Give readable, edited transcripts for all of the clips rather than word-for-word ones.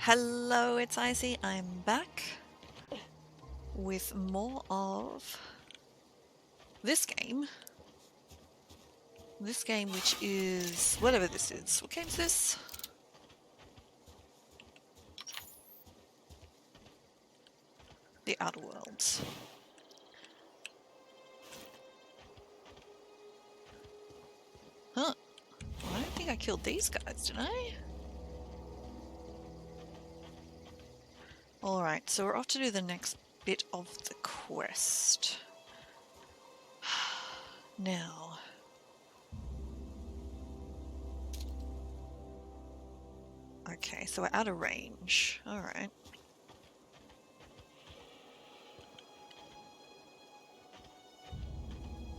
Hello, it's Icy. I'm back with more of this game. This game, which is whatever this is. What game's this? The Outer Worlds. Huh. I don't think I killed these guys, did I? Alright, so we're off to do the next bit of the quest. Now. Okay, so we're out of range. Alright.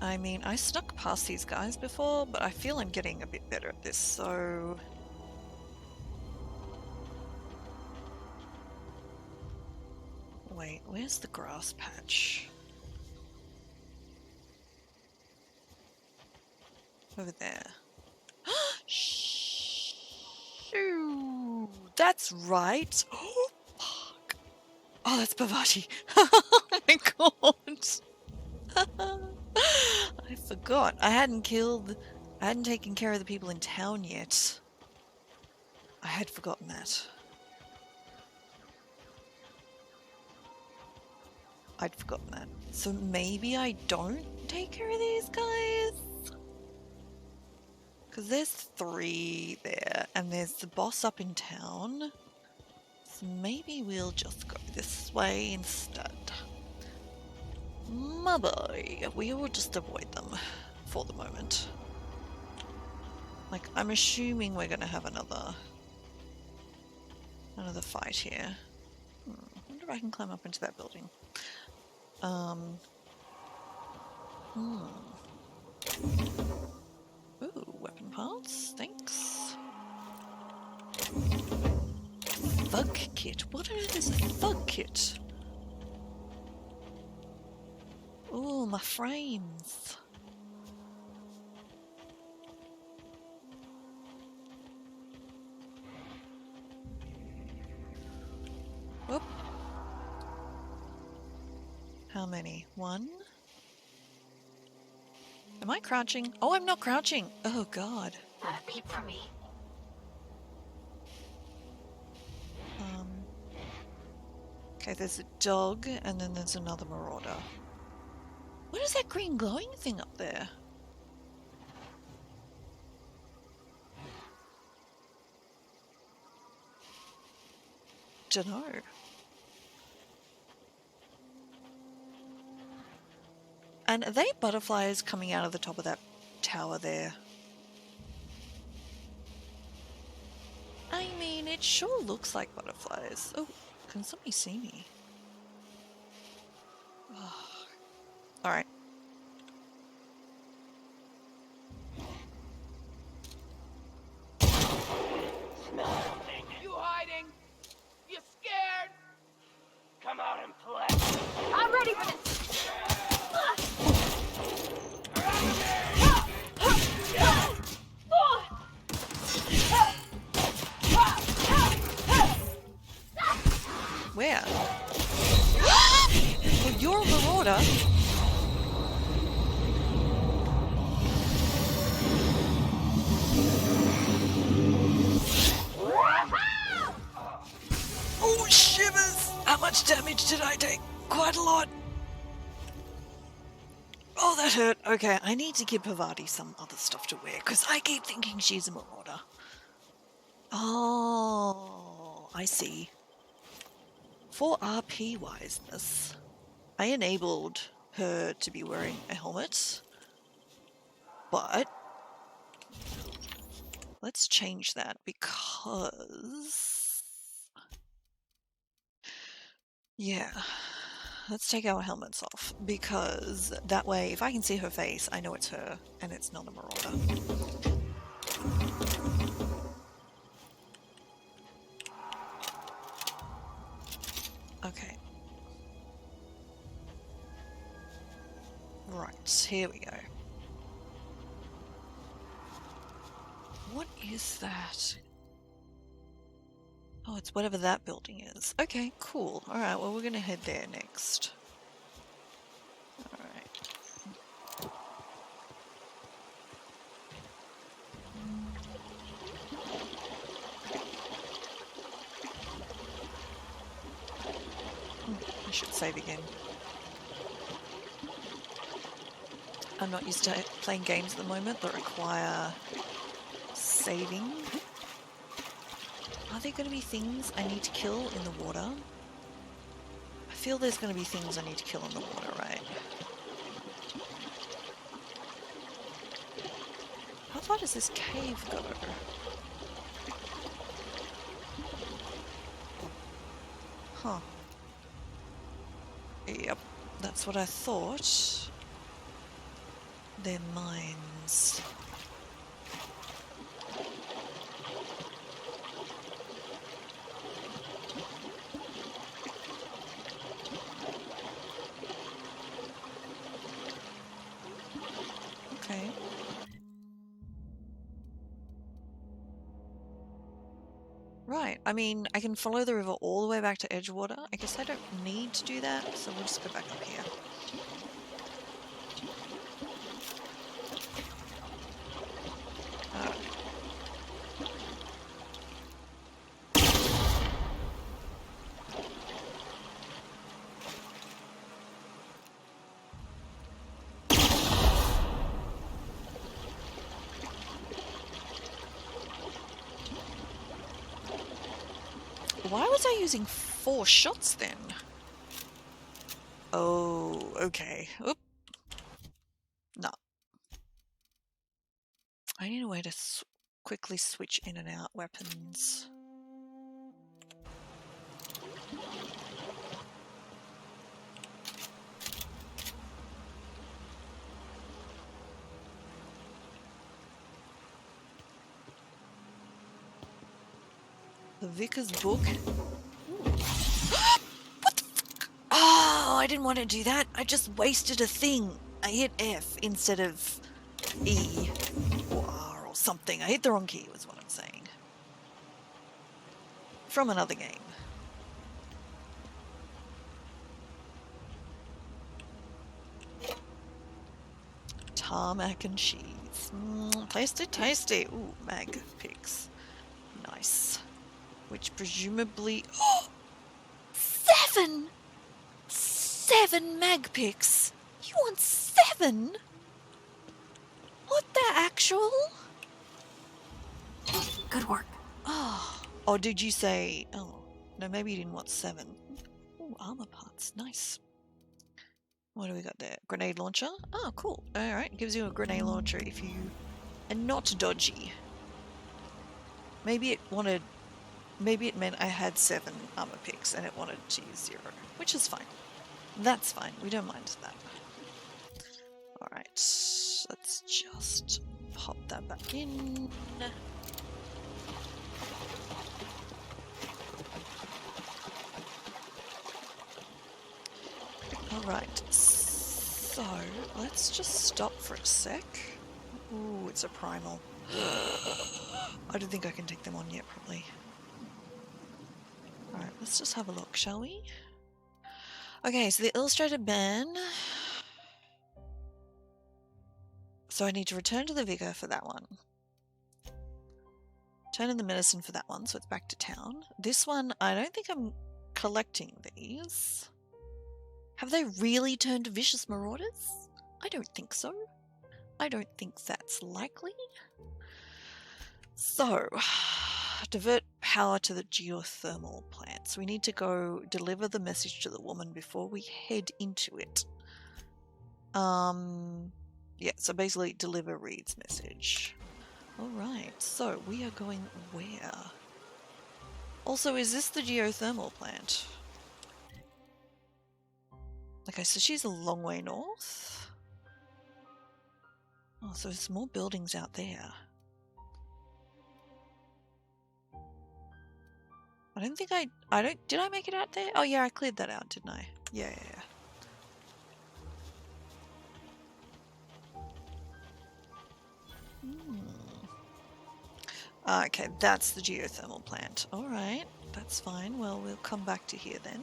I mean, I snuck past these guys before, but I feel I'm getting a bit better at this, so... Wait, where's the grass patch? Over there. Shoo! That's right! Oh, fuck! Oh, that's Bavati! Oh my god! I forgot. I hadn't taken care of the people in town yet. I had forgotten that. I'd forgotten that. So maybe I don't take care of these guys? Because there's 3 there, and there's the boss up in town. So maybe we'll just go this way instead. My boy, we will just avoid them for the moment. Like, I'm assuming we're gonna have another fight here. I wonder if I can climb up into that building. Ooh, weapon parts, thanks. Thug kit? What on earth is a thug kit? Ooh, my frames. Whoop. How many? 1? Am I crouching? Oh, I'm not crouching. Oh, God. Not a peep from me. Okay, there's a dog, and then there's another marauder. What is that green glowing thing up there? Dunno. And are they butterflies coming out of the top of that tower there? I mean, it sure looks like butterflies. Oh, can somebody see me? Oh. Alright. Smell something. You hiding? You scared? Come out and play. I'm ready for this. Where? Oh, you're a marauder? Oh, shivers! How much damage did I take? Quite a lot. Oh, that hurt. Okay, I need to give Pavati some other stuff to wear, because I keep thinking she's a marauder. Oh, I see. For RP wiseness, I enabled her to be wearing a helmet, but let's change that because, yeah, let's take our helmets off because that way if I can see her face, I know it's her and it's not a marauder. Okay. Right, here we go. What is that? Oh, it's whatever that building is. Okay, cool. Alright, well, we're gonna head there next. Alright. I should save again. I'm not used to playing games at the moment that require saving. Are there going to be things I need to kill in the water? I feel there's going to be things I need to kill in the water, right? How far does this cave go? Huh. Yep, that's what I thought. They're mines. Okay. Right, I mean, I can follow the river all the way back to Edgewater. I guess I don't need to do that, so we'll just go back up here. Why was I using 4 shots then? Oh, okay. Oop. No. I need a way to quickly switch in and out weapons. The Vicar's book. What the fuck? Oh, I didn't want to do that. I just wasted a thing. I hit F instead of E or R or something. I hit the wrong key was what I'm saying. From another game. Tarmac and cheese. Tasty, tasty. Ooh, mag picks. Nice. Which presumably... Oh! 7! 7 mag picks! You want 7? What the actual? Good work. Oh. Oh, did you say... Oh, no, maybe you didn't want 7. Ooh, armor parts. Nice. What do we got there? Grenade launcher? Oh, cool. Alright, gives you a grenade launcher if you are not dodgy. Maybe it wanted... Maybe it meant I had 7 armor picks and it wanted to use 0, which is fine. That's fine. We don't mind that. Alright, let's just pop that back in. Alright, so let's just stop for a sec. Ooh, it's a primal. I don't think I can take them on yet, probably. Alright, let's just have a look, shall we? Okay, so the illustrated ban. So I need to return to the Vicar for that one. Turn in the medicine for that one, so it's back to town. This one, I don't think I'm collecting these. Have they really turned to vicious marauders? I don't think so. I don't think that's likely. So, divert power to the geothermal plant. So we need to go deliver the message to the woman before we head into it. Yeah, so basically deliver Reed's message. Alright, so we are going where? Also, is this the geothermal plant? Okay, so she's a long way north. Oh, so there's more buildings out there. I don't think did I make it out there? Oh yeah, I cleared that out, didn't I? Yeah. Okay, that's the geothermal plant. Alright. That's fine. Well, we'll come back to here then.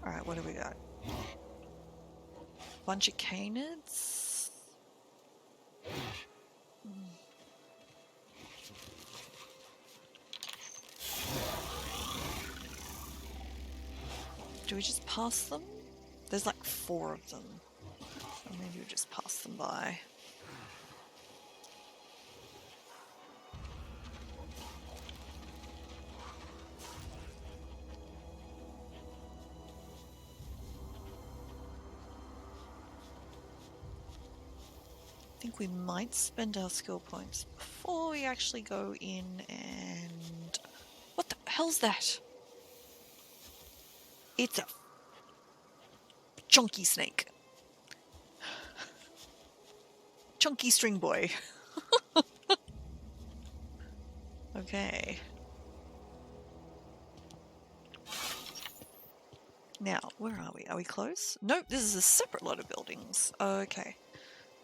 Alright, what do we got? Bunch of canids. Do we just pass them? There's like 4 of them. Or maybe we just pass them by. I think we might spend our skill points before we actually go in and... What the hell's that? It's a chunky snake. Chunky string boy. Okay. Now, where are we? Are we close? Nope, this is a separate lot of buildings. Okay.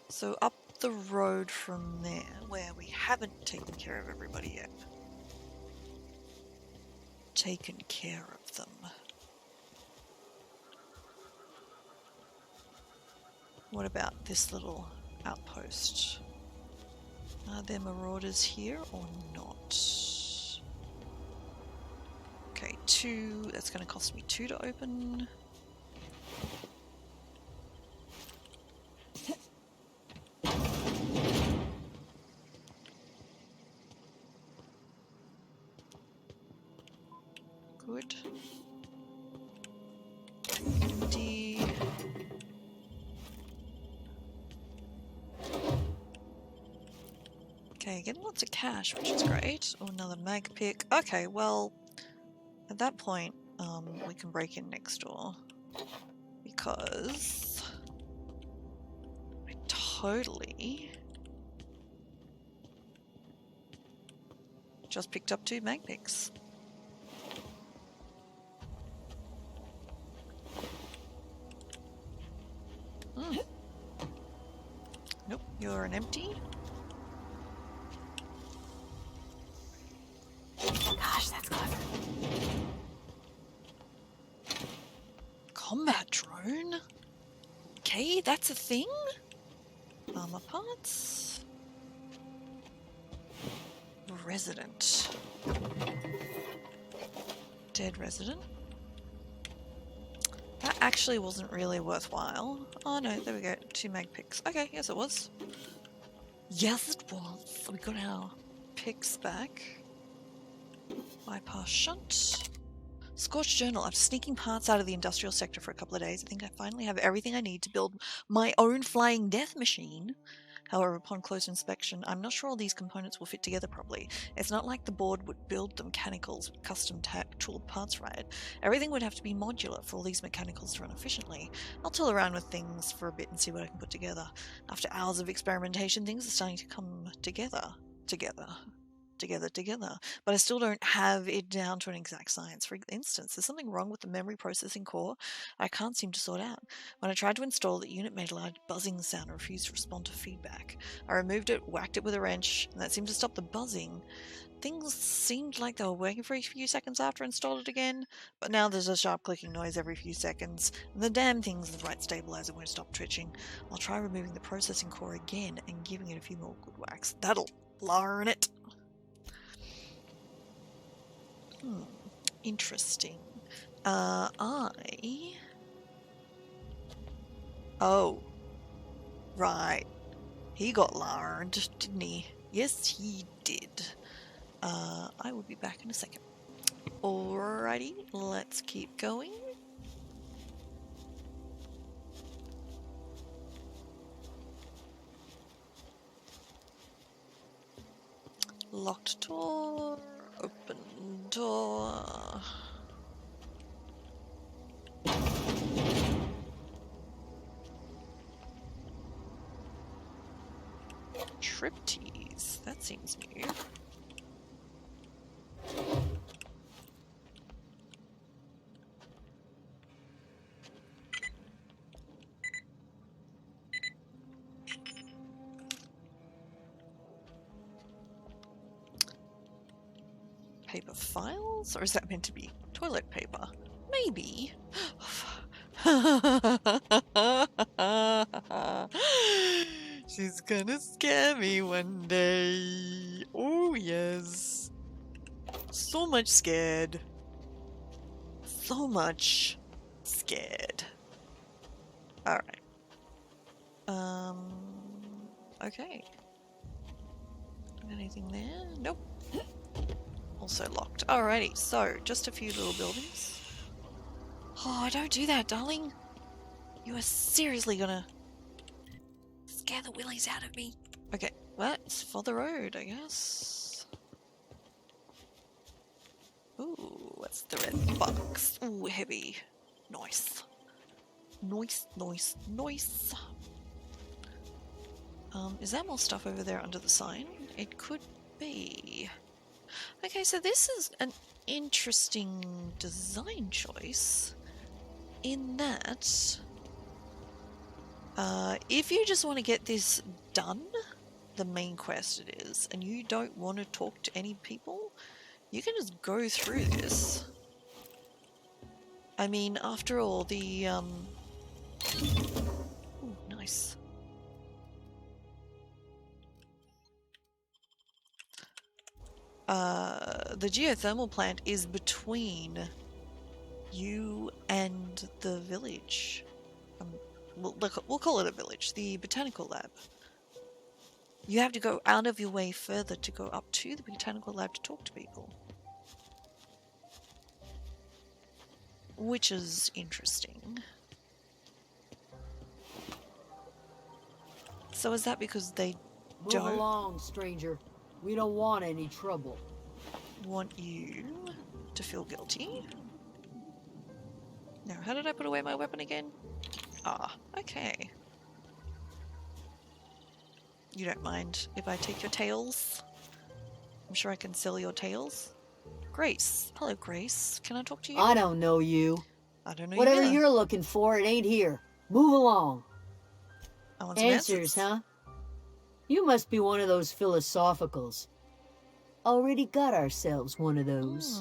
So up the road from there, where we haven't taken care of everybody yet. Taken care of them. What about this little outpost? Are there marauders here or not? Okay, 2. That's going to cost me 2 to open. Good. Empty. Okay, getting lots of cash, which is great. Oh, another mag pick. Okay, well, at that point, we can break in next door. Because I totally just picked up 2 mag picks. Nope, you're an empty. Gosh, that's clever. Combat drone? Okay, that's a thing? Armor parts? Resident. Dead resident. That actually wasn't really worthwhile. Oh no, there we go. 2 mag picks. Okay, yes it was. Yes it was. We got our picks back. Bypass shunt. Scorched journal. After sneaking parts out of the industrial sector for a couple of days, I think I finally have everything I need to build my own flying death machine. However, upon close inspection, I'm not sure all these components will fit together properly. It's not like the board would build the mechanicals with custom tooled parts right. Everything would have to be modular for all these mechanicals to run efficiently. I'll tool around with things for a bit and see what I can put together. After hours of experimentation, things are starting to come together. But I still don't have it down to an exact science. For instance, there's something wrong with the memory processing core I can't seem to sort out. When I tried to install it, the unit made a loud buzzing sound and refused to respond to feedback. I removed it, whacked it with a wrench, and that seemed to stop the buzzing. Things seemed like they were working for a few seconds after I installed it again, but now there's a sharp clicking noise every few seconds, and the damn thing's the right stabilizer won't stop twitching. I'll try removing the processing core again and giving it a few more good whacks. That'll learn it. Interesting. Oh. Right. He got learned, didn't he? Yes, he did. I will be back in a second. Alrighty, let's keep going. Locked door. Open door. Striptease. That seems new. Paper files? Or is that meant to be toilet paper? Maybe. She's gonna scare me one day. Oh, yes. So much scared. So much scared. Alright. Okay. Anything there? Nope. Also locked. Alrighty, so just a few little buildings. Oh, don't do that, darling. You are seriously gonna scare the willies out of me. Okay, let's for the road, I guess. Ooh, what's the red box? Ooh, heavy. Nice. Nice, nice, nice. Is there more stuff over there under the sign? It could be. Okay, so this is an interesting design choice in that if you just want to get this done, the main quest it is, and you don't want to talk to any people, you can just go through this. I mean, after all, the ooh, nice. The geothermal plant is between you and the village. We'll call it a village. The botanical lab. You have to go out of your way further to go up to the botanical lab to talk to people. Which is interesting. So is that because they Move don't along, stranger. We don't want any trouble. want you to feel guilty? Now, how did I put away my weapon again? Ah, okay. You don't mind if I take your tails? I'm sure I can sell your tails. Grace. Hello, Grace. Can I talk to you? I don't know you. I don't know Whatever you either. you're looking for, it ain't here. Move along. I want some Answers, huh? You must be one of those philosophicals. Already got ourselves one of those.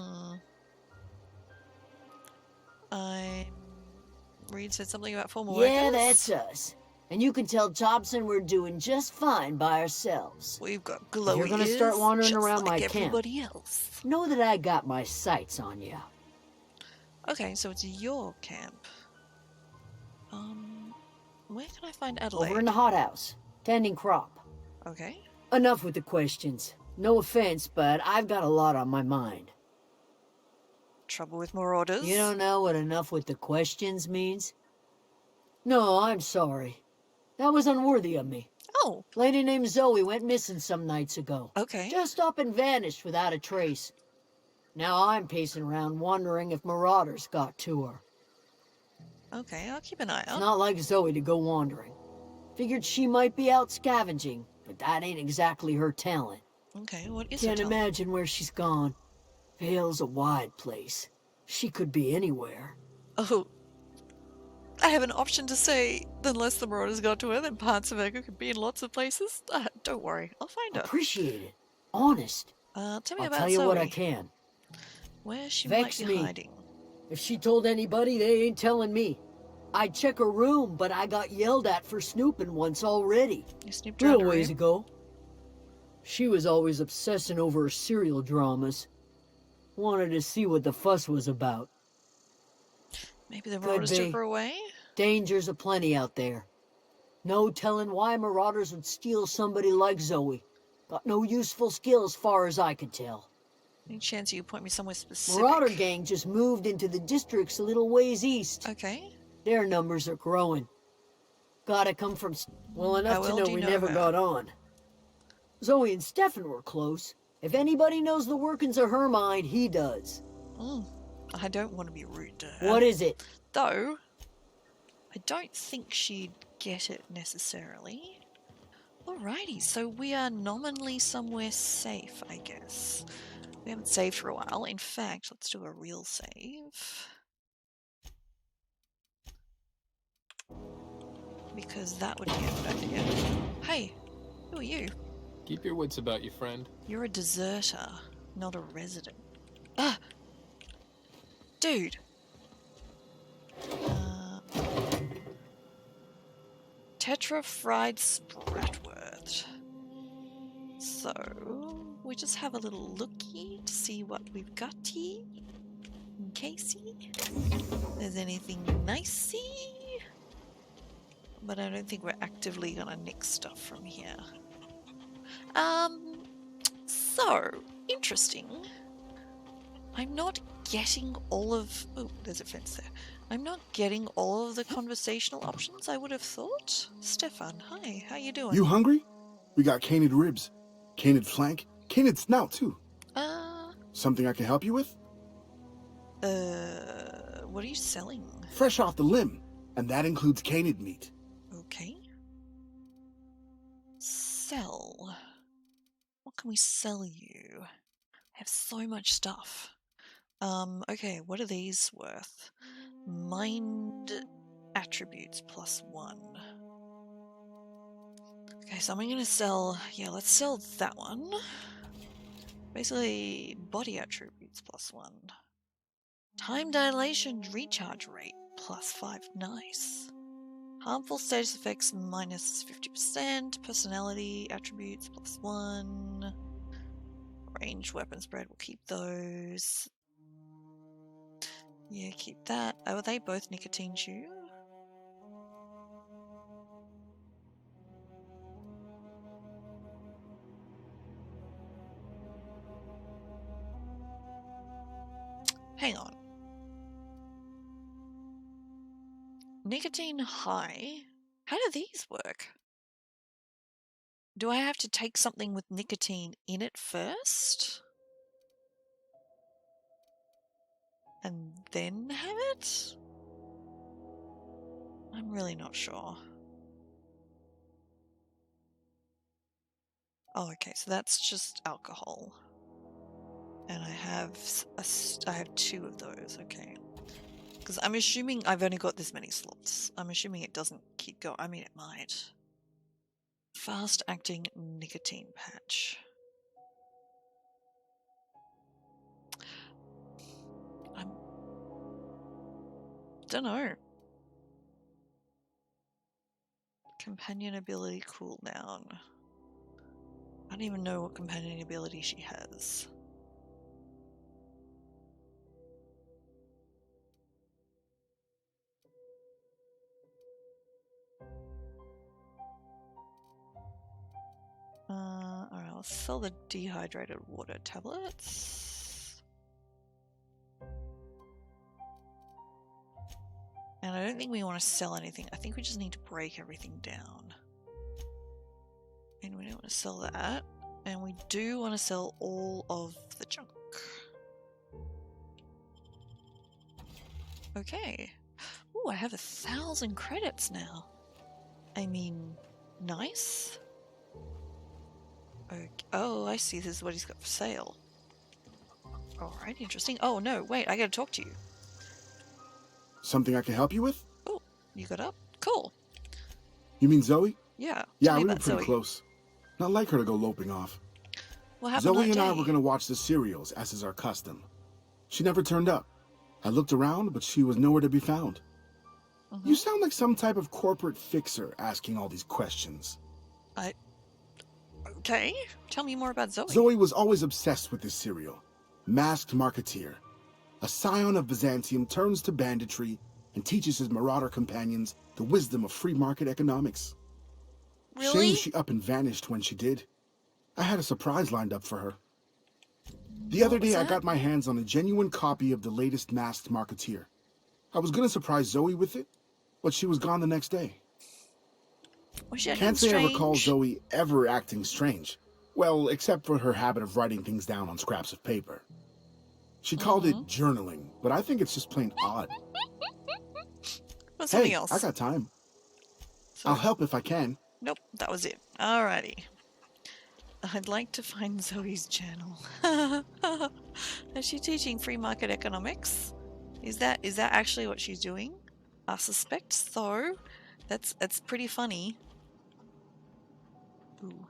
Reed said something about former workers. Yeah, that's us. And you can tell Thompson we're doing just fine by ourselves. We've got If glowy you're gonna ears, start wandering just around like my camp, everybody else. know that I got my sights on you. Okay, so it's your camp. Where can I find Adelaide? Over in the hothouse, tending crop. Okay. Enough with the questions. No offense, but I've got a lot on my mind. Trouble with marauders? You don't know what enough with the questions means? No, I'm sorry. That was unworthy of me. Oh, Lady named Zoe went missing some nights ago. okay. Just up and vanished without a trace. Now I'm pacing around wondering if marauders got to her. Okay, I'll keep an eye It's out. not like Zoe to go wandering. Figured she might be out scavenging, but that ain't exactly her talent. Okay, what is her Can't talent? imagine where she's gone. Vale's a wide place. She could be anywhere. Oh, I have an option to say, unless the marauders got to her, then parts of her could be in lots of places. Don't worry, I'll find her. Appreciate it. Honest. Tell me I'll about tell you Zoe. what I can. Where she Vex might be me. hiding. If she told anybody, they ain't telling me. I'd check her room, but I got yelled at for snooping once already. You snooped around Real her ways room? ago. She was always obsessing over her serial dramas. Wanted to see what the fuss was about. Maybe the Could marauders took be. her away? Dangers aplenty out there. No telling why marauders would steal somebody like Zoe. Got no useful skill as far as I can tell. Any chance you point me somewhere specific? Marauder gang just moved into the districts a little ways east. Okay. Their numbers are growing. Gotta come from... Well, enough How to well know do you we know never her? got on. Zoe and Stefan were close. If anybody knows the workings of her mind, he does. I don't want to be rude to her. What is it? Though, I don't think she'd get it necessarily. Alrighty, so we are nominally somewhere safe, I guess. We haven't saved for a while. In fact, let's do a real save. Because that would be a good idea. Hey, who are you? Keep your wits about you, friend. You're a deserter, not a resident. Ah! Dude! Tetra fried Spratwurst. So, we just have a little looky to see what we've got here. In casey. There's anything nicey. But I don't think we're actively gonna nick stuff from here. So, interesting. I'm not getting all of... Oh, there's a fence there. I'm not getting all of the conversational options I would have thought. Stefan, hi, how you doing? You hungry? We got canid ribs, canid flank, canid snout too. Something I can help you with? What are you selling? Fresh off the limb, and that includes canid meat. Okay. Sell. What can we sell you? I have so much stuff. Okay, what are these worth? Mind attributes +1. Okay, so I'm gonna sell, yeah, let's sell that one. Basically, body attributes +1. Time dilation recharge rate +5, nice. Harmful status effects -50%, personality attributes +1. Ranged weapon spread, we'll keep those. Yeah, keep that. Oh, are they both nicotine chew? Hang on. Nicotine high? How do these work? Do I have to take something with nicotine in it first? And then have it? I'm really not sure. Oh, okay, so that's just alcohol. And I have two of those, okay. Because I'm assuming I've only got this many slots. I'm assuming it doesn't keep going. I mean, it might. Fast-acting nicotine patch. Don't know. Companion ability cooldown. I don't even know what companion ability she has. Alright, let's sell the dehydrated water tablets. And I don't think we want to sell anything. I think we just need to break everything down. And we don't want to sell that. And we do want to sell all of the junk. Okay. Ooh, I have 1,000 credits now. I mean, nice. Okay. Oh, I see. This is what he's got for sale. Alright, interesting. Oh, no, wait, I gotta talk to you. Something I can help you with? Oh, you got up? Cool. You mean Zoe? Yeah. Yeah, we we were pretty close. Not like her to go loping off. What happened Zoe that and I day? were gonna watch the serials, as is our custom. She never turned up. I looked around, but she was nowhere to be found. You sound like some type of corporate fixer asking all these questions. Okay, tell me more about Zoe. Zoe was always obsessed with this serial. Masked Marketeer. A scion of Byzantium turns to banditry and teaches his marauder companions the wisdom of free market economics. Really? Shame she up and vanished when she did. I had a surprise lined up for her. The other day I got my hands on a genuine copy of the latest Masked Marketeer. I was gonna surprise Zoe with it, but she was gone the next day. Was she acting Can't say I strange? recall Zoe ever acting strange. Well, except for her habit of writing things down on scraps of paper. She called it journaling, but I think it's just plain odd. What's something Hey, else? I got time. So, I'll help if I can. Nope, that was it. Alrighty. I'd like to find Zoe's journal. Is she teaching free market economics? Is that actually what she's doing? I suspect so. That's pretty funny. Ooh.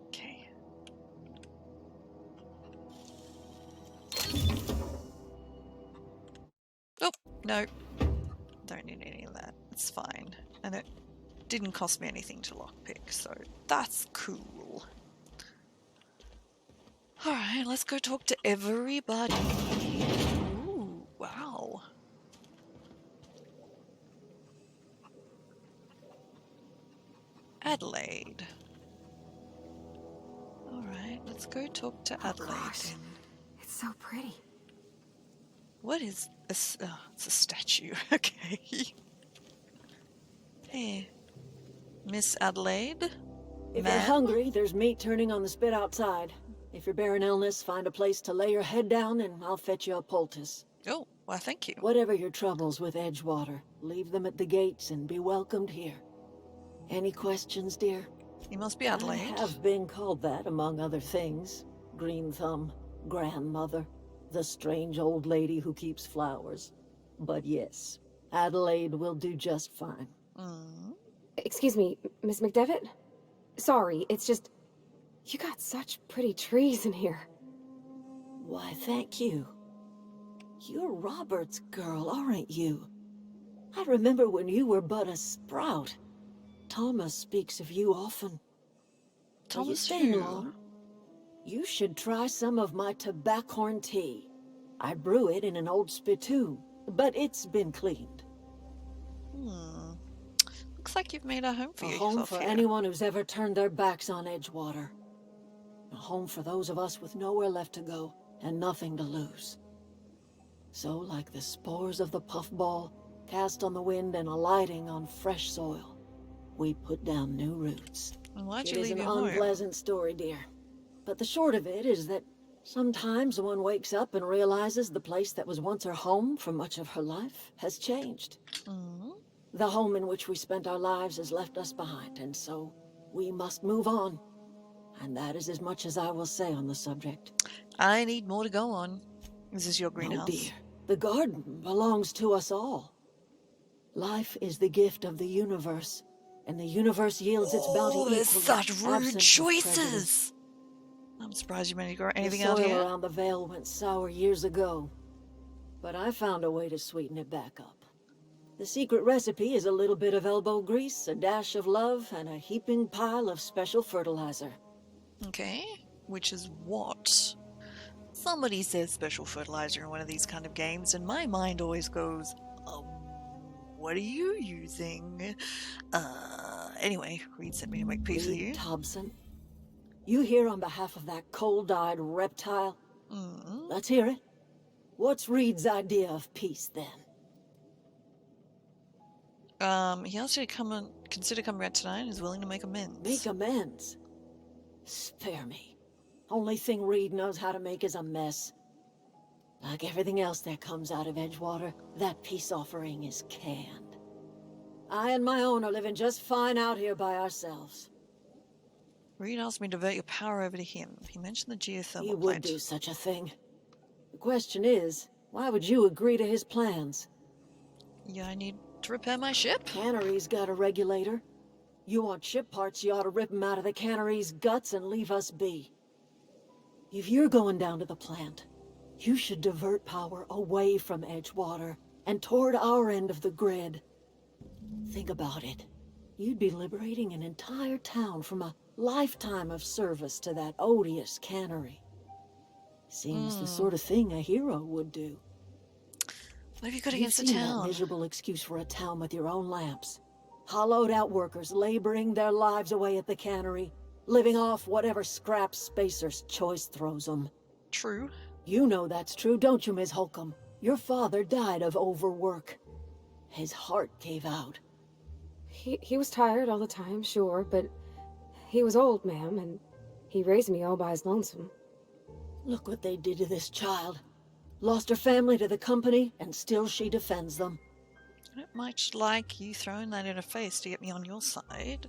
Okay. Oh, no. Don't need any of that. It's fine. And it didn't cost me anything to lockpick, so that's cool. Alright, let's go talk to everybody. Ooh, wow. Adelaide. Alright, let's go talk to Adelaide. Gosh, Then. it's so pretty. What is this? Oh, it's a statue. Okay. Hey, Miss Adelaide? If Ma'am? you're hungry, there's meat turning on the spit outside. If you're bearing illness, find a place to lay your head down and I'll fetch you a poultice. Oh, well, thank you. Whatever your troubles with Edgewater, leave them at the gates and be welcomed here. Any questions, dear? You must be I Adelaide. have been called that, among other things. Green Thumb, grandmother, the strange old lady who keeps flowers. But yes, Adelaide will do just fine. Mm. Excuse me, Miss McDevitt? Sorry, it's just... You got such pretty trees in here. Why, thank you. You're Robert's girl, aren't you? I remember when you were but a sprout. Thomas speaks of you often. Are you Thomas staying who? long? You should try some of my tobaccorn tea. I brew it in an old spittoon, but it's been cleaned. Hmm. Looks like you've made a home for A yourself home for here. anyone who's ever turned their backs on Edgewater. A home for those of us with nowhere left to go and nothing to lose. So, like the spores of the puffball, cast on the wind and alighting on fresh soil, we put down new roots. And why'd It you is leave an your home? unpleasant story, dear. But the short of it is that sometimes one wakes up and realizes the place that was once her home for much of her life has changed. Mm. The home in which we spent our lives has left us behind, and so we must move on. And that is as much as I will say on the subject. I need more to go on. Is this your No, greenhouse? dear. The garden belongs to us all. Life is the gift of the universe, and the universe yields its bounty Oh, there's equally, such rude absent of prejudice. choices. I'm surprised you managed to grow anything the out soil here. around the Vale went sour years ago, but I found a way to sweeten it back up. The secret recipe is a little bit of elbow grease, a dash of love, and a heaping pile of special fertilizer. Okay, which is what? Somebody says special fertilizer in one of these kind of games, and my mind always goes, oh, what are you using? Anyway, Reed sent me to make peace with you. Reed Thompson, you here on behalf of that cold-eyed reptile? Mm. Let's hear it. What's Reed's idea of peace, then? He asked you to come and consider coming back tonight and is willing to make amends. Make amends? Spare me. Only thing Reed knows how to make is a mess. Like everything else that comes out of Edgewater, that peace offering is canned. I and my own are living just fine out here by ourselves. Reed asked me to divert your power over to him. He mentioned the geothermal He would plant. do such a thing. The question is, why would you agree to his plans? Yeah, I need to repair my ship. Cannery's got a regulator. You want ship parts, you ought to rip 'em out of the cannery's guts and leave us be. If you're going down to the plant, you should divert power away from Edgewater and toward our end of the grid. Think about it. You'd be liberating an entire town from a lifetime of service to that odious cannery. Seems the sort of thing a hero would do. What have you got You've against the seen that town? miserable excuse for a town with your own lamps. Hollowed out workers laboring their lives away at the cannery, living off whatever scrap Spacer's choice throws them. True. You know that's true, don't you, Miss Holcomb? Your father died of overwork. His heart gave out. He was tired all the time, sure, but he was old, ma'am, and he raised me all by his lonesome. Look what they did to this child. Lost her family to the company, and still she defends them. don't much like you throwing that in her face to get me on your side.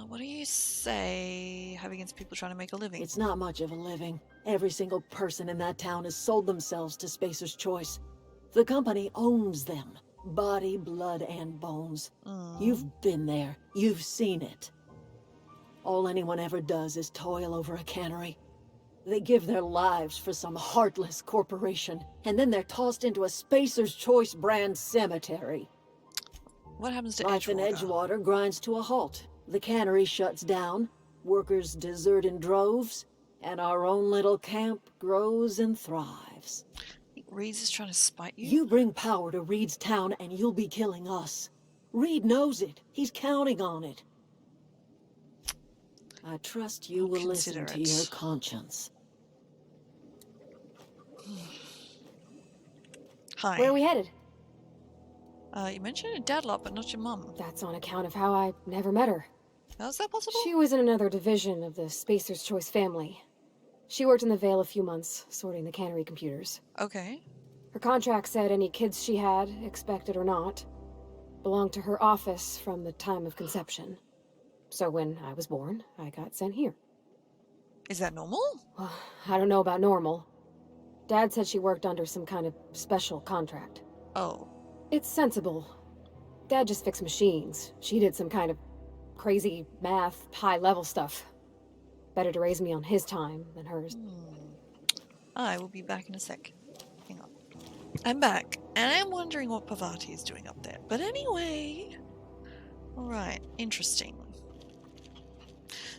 What do you say have against people trying to make a living? It's not much of a living. Every single person in that town has sold themselves to Spacer's Choice. The company owns them. Body, blood, and bones. You've been there. You've seen it. All anyone ever does is toil over a cannery. They give their lives for some heartless corporation, and then they're tossed into a Spacer's Choice brand cemetery. What happens to Life in Edgewater? Edgewater grinds to a halt. The cannery shuts down, workers desert in droves, and our own little camp grows and thrives. Reed's is trying to spite you? You bring power to Reed's town and you'll be killing us. Reed knows it. He's counting on it. I trust you will listen to your conscience. Hi. Where are we headed? You mentioned your dad a lot, but not your mum. That's on account of how I never met her. How's that possible? She was in another division of the Spacer's Choice family. She worked in the Vale a few months, sorting the cannery computers. Okay. Her contract said any kids she had, expected or not, belonged to her office from the time of conception. So when I was born, I got sent here. Is that normal? Well, I don't know about normal. Dad said she worked under some kind of special contract. Oh. It's sensible. Dad just fixed machines. She did some kind of crazy math, high-level stuff. Better to raise me on his time than hers. I will be back in a sec. Hang on. I'm back, and I'm wondering what Parvati is doing up there. But anyway... Alright, interesting.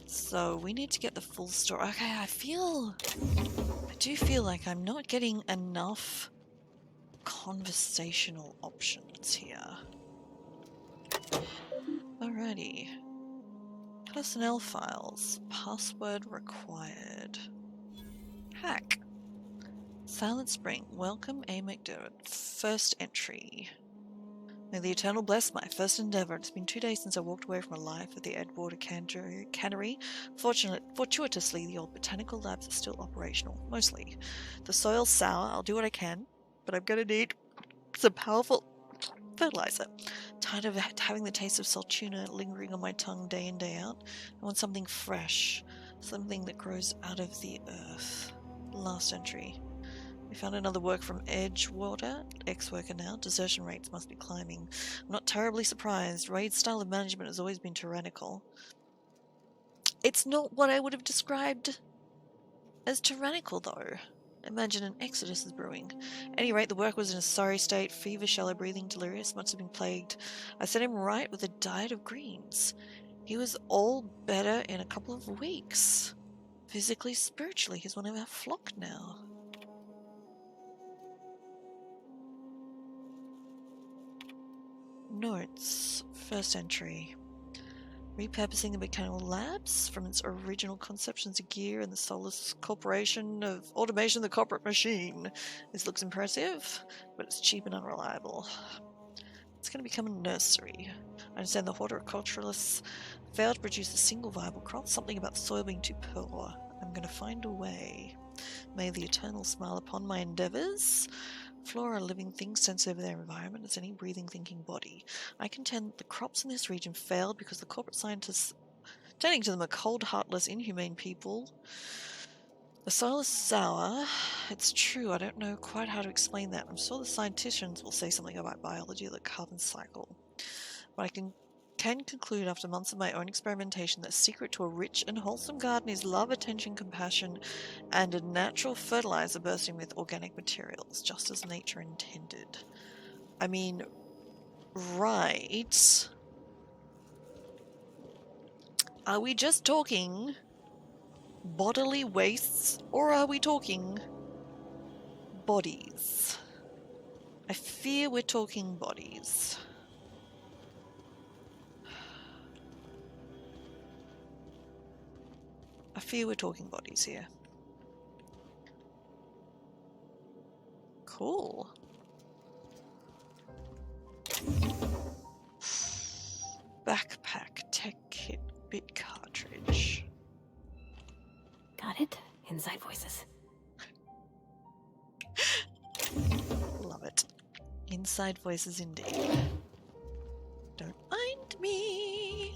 So, we need to get the full story. Okay, I do feel like I'm not getting enough conversational options here. Alrighty. Personnel files. Password required. Hack. Silent Spring. Welcome, A. McDermott. First entry. May the Eternal bless my first endeavour. It's been 2 days since I walked away from a life at the Edgewater Cannery. Fortuitously, the old botanical labs are still operational. Mostly. The soil's sour. I'll do what I can, but I'm gonna need some powerful fertilizer. Tired of having the taste of salt tuna lingering on my tongue day in, day out. I want something fresh. Something that grows out of the earth. Last entry. We found another work from Edgewater. Ex-worker now. Desertion rates must be climbing. I'm not terribly surprised. Raid's style of management has always been tyrannical. It's not what I would have described as tyrannical, though. Imagine an exodus is brewing. At any rate, the work was in a sorry state. Fever, shallow breathing, delirious. Must have been plagued. I set him right with a diet of greens. He was all better in a couple of weeks. Physically, spiritually, he's one of our flock now. Notes. First entry. Repurposing the mechanical labs from its original conceptions of gear and the soulless corporation of automation, the corporate machine. This looks impressive, but it's cheap and unreliable. It's going to become a nursery. I understand the horticulturalists failed to produce a single viable crop, something about the soil being too poor. I'm going to find a way. May the Eternal smile upon my endeavors. Flora are living things sensitive to their environment as any breathing, thinking body. I contend that the crops in this region failed because the corporate scientists, turning to them, are cold, heartless, inhumane people. The soil is sour. It's true, I don't know quite how to explain that. I'm sure the scientists will say something about biology of the carbon cycle. But I can conclude after months of my own experimentation that the secret to a rich and wholesome garden is love, attention, compassion, and a natural fertilizer bursting with organic materials, just as nature intended. I mean, right. Are we just talking bodily wastes, or are we talking bodies? I fear we're talking bodies. I fear we're talking bodies here. Cool. Backpack, tech kit, bit cartridge. Got it? Inside voices. Love it. Inside voices indeed. Don't mind me.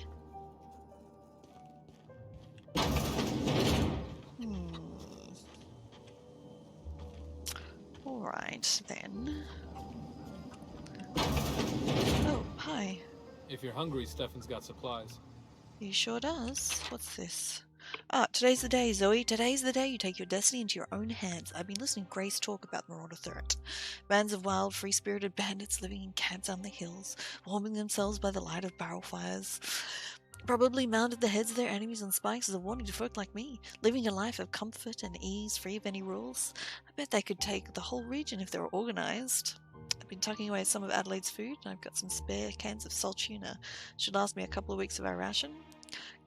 Alright then. Oh, hi. If you're hungry, Stefan's got supplies. He sure does. What's this? Ah, today's the day, Zoe. Today's the day you take your destiny into your own hands. I've been listening to Grace talk about the Marauder threat. Bands of wild, free-spirited bandits living in camps on the hills, warming themselves by the light of barrel fires. Probably mounted the heads of their enemies on spikes as a warning to folk like me, living a life of comfort and ease, free of any rules. I bet they could take the whole region if they were organised. I've been tucking away some of Adelaide's food, and I've got some spare cans of salt tuna. Should last me a couple of weeks of our ration.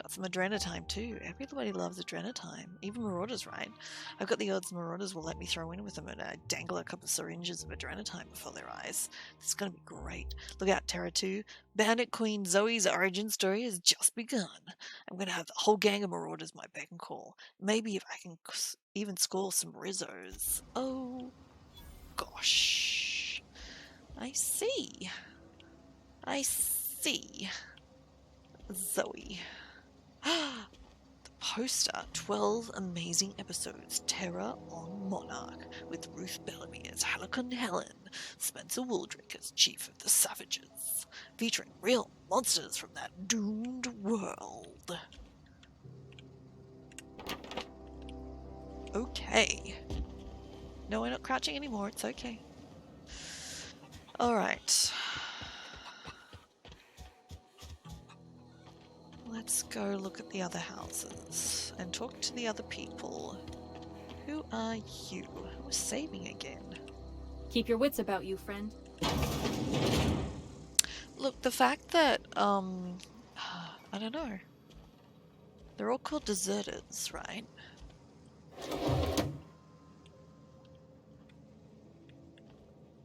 Got some Adrenatime too. Everybody loves Adrenatime. Even Marauders, right? I've got the odds Marauders will let me throw in with them and dangle a couple of syringes of Adrenatime before their eyes. This is going to be great. Look out, Terra 2. Bandit Queen Zoe's origin story has just begun. I'm going to have the whole gang of Marauders my beck and call. Maybe if I can even score some Rizzos. Oh, gosh. I see. I see. Zoe. The poster, 12 amazing episodes, Terror on Monarch, with Ruth Bellamy as Halcyon Helen, Spencer Wooldrick as Chief of the Savages, featuring real monsters from that doomed world. Okay. No, we're not crouching anymore, it's okay. Alright. Let's go look at the other houses and talk to the other people. Who are you? Who's saving again? Keep your wits about you, friend. Look, the fact that, I don't know. They're all called deserters, right?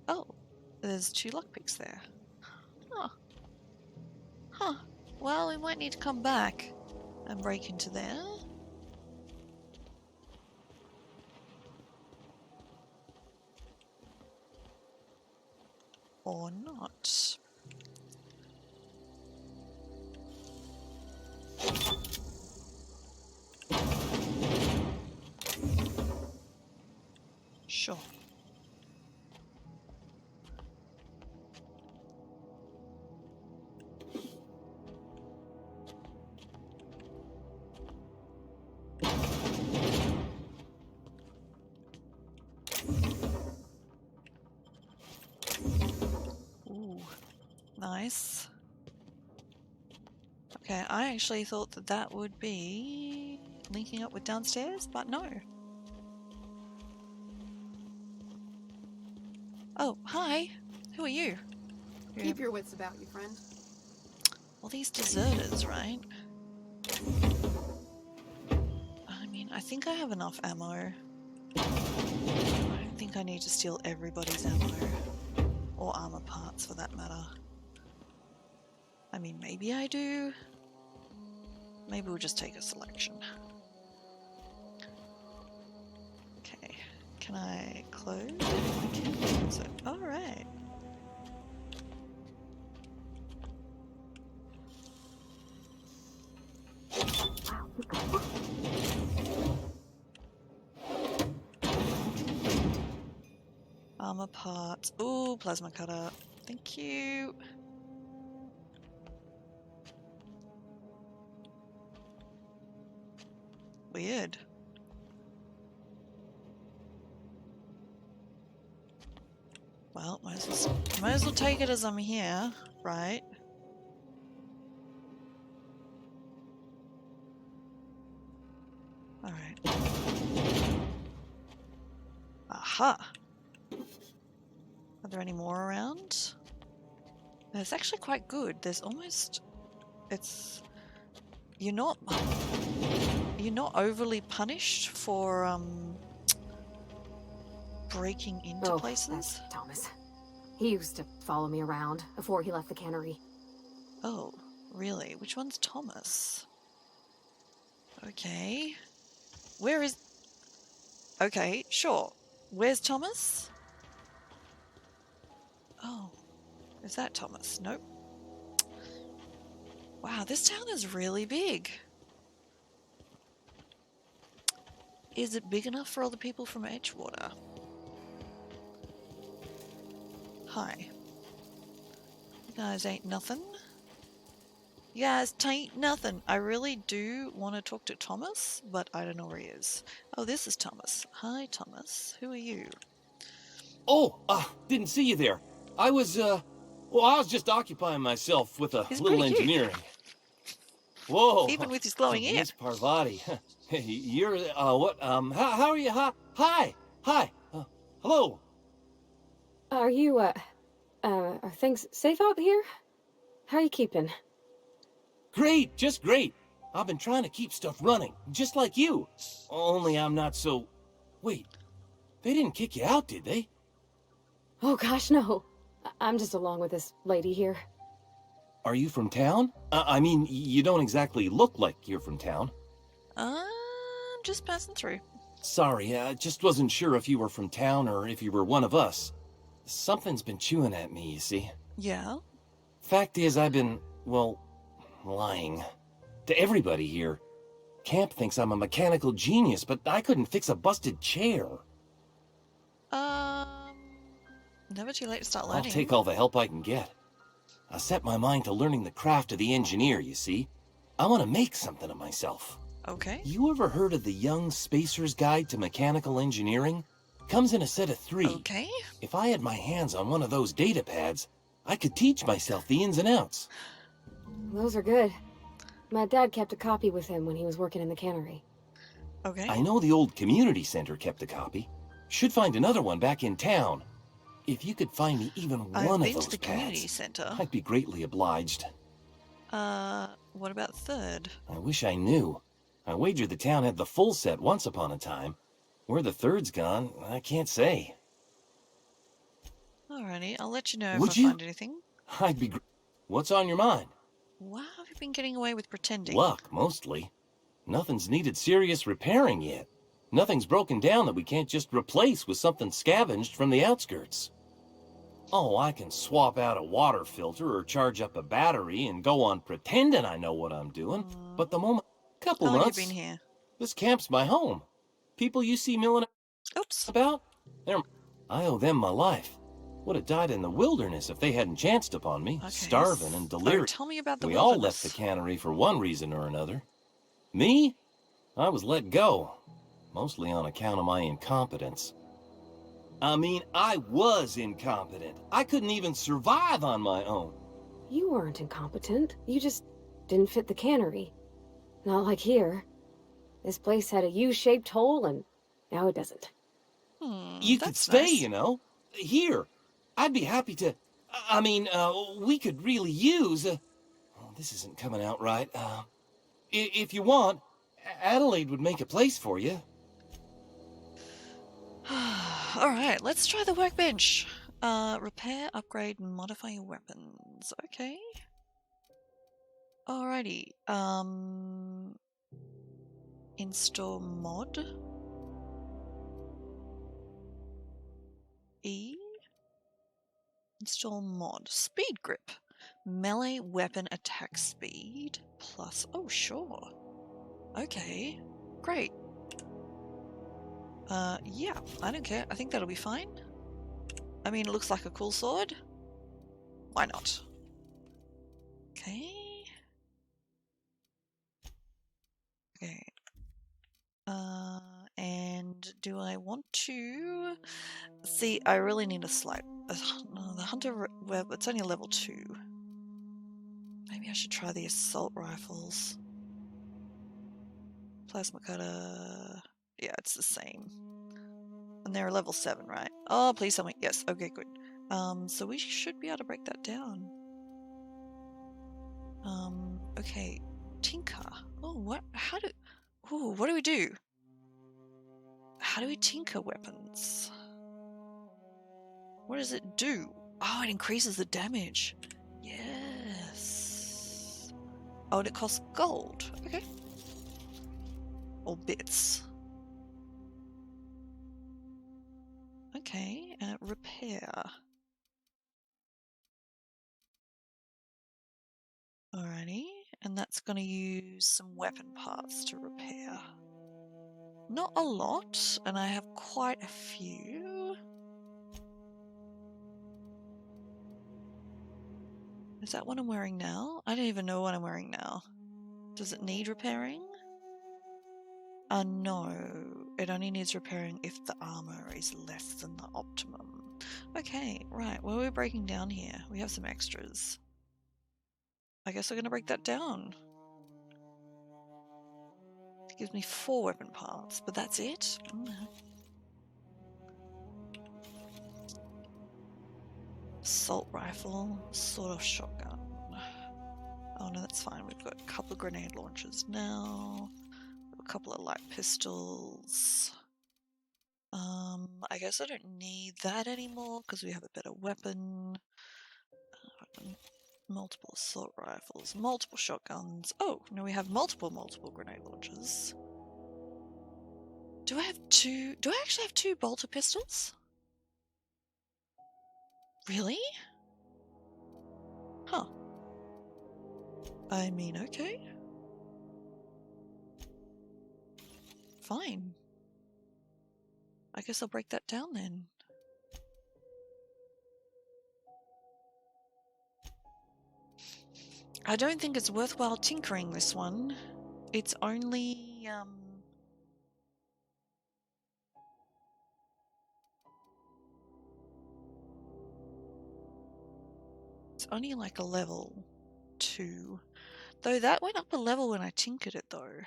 Oh, there's 2 lockpicks there. Huh. Huh. Well, we might need to come back and break into there. Or not. Sure. Ooh, nice. Okay, I actually thought that that would be linking up with downstairs, but no. Oh, hi. Who are you? Keep your wits about you, friend. Well, these deserters, right? I mean, I think I have enough ammo. I don't think I need to steal everybody's ammo. Or armor parts, for that matter. I mean, maybe I do. Maybe we'll just take a selection. Okay. Can I close? I can close it. Alright. Armor parts. Ooh, plasma cutter. Thank you. Weird. Well, might as well take it as I'm here, right? Alright. Aha! Are there any more around? It's actually quite good. There's almost... It's... You're not overly punished for, breaking into places. That's Thomas. He used to follow me around before he left the cannery. Oh, really? Which one's Thomas? Okay. Where is... Okay, sure. Where's Thomas? Oh, is that Thomas? Nope. Wow, this town is really big. Is it big enough for all the people from Edgewater? Hi. You guys ain't nothing. You guys tain't nothing. I really do want to talk to Thomas, but I don't know where he is. Oh, this is Thomas. Hi, Thomas. Who are you? Oh, didn't see you there. I was, well, I was just occupying myself with a He's little pretty cute. engineering. Whoa. Even with his glowing ear. Miss Parvati. Hey, you're, what, how are you? Hi. Hello. Are you, are things safe out here? How are you keeping? Great, just great. I've been trying to keep stuff running, just like you. Only I'm not so... Wait, they didn't kick you out, did they? Oh gosh, no. I'm just along with this lady here. Are you from town? I mean, you don't exactly look like you're from town. Just passing through. Sorry, I just wasn't sure if you were from town or if you were one of us. Something's been chewing at me, you see. Yeah? Fact is, I've been, well, lying. To everybody here. Camp thinks I'm a mechanical genius, but I couldn't fix a busted chair. Never too late to start learning. I'll take all the help I can get. I set my mind to learning the craft of the engineer, you see. I want to make something of myself. Okay. You ever heard of the Young Spacer's Guide to Mechanical Engineering? Comes in a set of 3. Okay. If I had my hands on one of those data pads, I could teach myself the ins and outs. Those are good. My dad kept a copy with him when he was working in the cannery. Okay. I know the old community center kept a copy. Should find another one back in town. If you could find me even I've one of been those to the community pads, center. I'd be greatly obliged. What about third? I wish I knew. I wagered the town had the full set once upon a time. Where the third's gone, I can't say. Alrighty, I'll let you know Would if you? I find anything. I'd be What's on your mind? Why have you been getting away with pretending? Luck, mostly. Nothing's needed serious repairing yet. Nothing's broken down that we can't just replace with something scavenged from the outskirts. Oh, I can swap out a water filter or charge up a battery and go on pretending I know what I'm doing. But the moment... Couple How long months. have you been here? This camp's my home. People you see milling Oops. about, I owe them my life. Would have died in the wilderness if they hadn't chanced upon me, Okay. starving and Oh, delirious. tell me about the We all wilderness. left the cannery for one reason or another. Me? I was let go, mostly on account of my incompetence. I mean, I was incompetent. I couldn't even survive on my own. You weren't incompetent. You just didn't fit the cannery. Not like here. This place had a U-shaped hole, and now it doesn't. You could That's stay, nice. you know. Here. I'd be happy to... I mean, we could really use... oh, this isn't coming out right. If you want, Adelaide would make a place for you. Alright, let's try the workbench. Repair, upgrade, and modify your weapons. Okay. Alrighty. Install mod. E. Install mod. Speed grip. Melee weapon attack speed plus... Oh, sure. Okay. Great. Yeah, I don't care. I think that'll be fine. I mean, it looks like a cool sword. Why not? Okay. Okay. And do I want to... See, I really need a slight... no, the hunter... Well, it's only a level 2. Maybe I should try the assault rifles. Plasma cutter... Yeah, it's the same. And they're level 7, right? Oh, please tell me. Yes, okay, good. So we should be able to break that down. Okay. Tinker. Oh, what? How do... Ooh, what do we do? How do we tinker weapons? What does it do? Oh, it increases the damage. Yes. Oh, and it costs gold. Okay. Or bits. Okay, repair. Alrighty, and that's going to use some weapon parts to repair. Not a lot, and I have quite a few. Is that what I'm wearing now? I don't even know what I'm wearing now. Does it need repairing? No. It only needs repairing if the armor is less than the optimum. Okay, right. Well, we're breaking down here. We have some extras. I guess we're going to break that down. It gives me 4 weapon parts, but that's it? Assault rifle, sort of shotgun. Oh no, that's fine. We've got a couple of grenade launchers now. A couple of light pistols. I guess I don't need that anymore because we have a better weapon. Multiple assault rifles, multiple shotguns. Oh, no, we have multiple grenade launchers. Do I have 2? Do I actually have 2 bolter pistols? Really? Huh. I mean, okay. Fine. I guess I'll break that down then. I don't think it's worthwhile tinkering this one. It's only, it's only like a level 2. Though that went up a level when I tinkered it though.